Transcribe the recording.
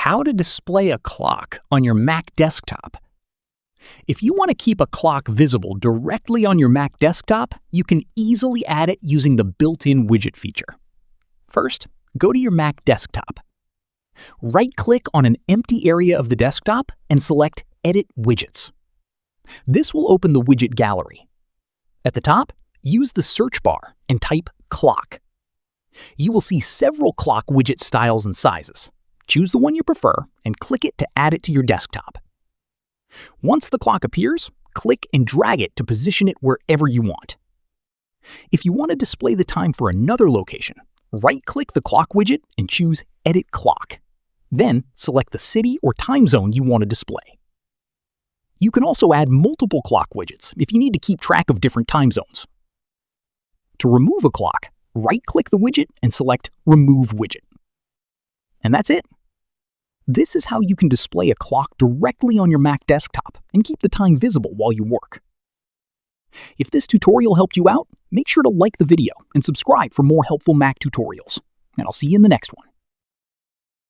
How to display a clock on your Mac desktop. If you want to keep a clock visible directly on your Mac desktop, you can easily add it using the built-in widget feature. First, go to your Mac desktop. Right-click on an empty area of the desktop and select Edit Widgets. This will open the widget gallery. At the top, use the search bar and type Clock. You will see several clock widget styles and sizes. Choose the one you prefer and click it to add it to your desktop. Once the clock appears, click and drag it to position it wherever you want. If you want to display the time for another location, right-click the clock widget and choose Edit Clock. Then select the city or time zone you want to display. You can also add multiple clock widgets if you need to keep track of different time zones. To remove a clock, right-click the widget and select Remove Widget. And that's it. This is how you can display a clock directly on your Mac desktop and keep the time visible while you work. If this tutorial helped you out, make sure to like the video and subscribe for more helpful Mac tutorials. And I'll see you in the next one.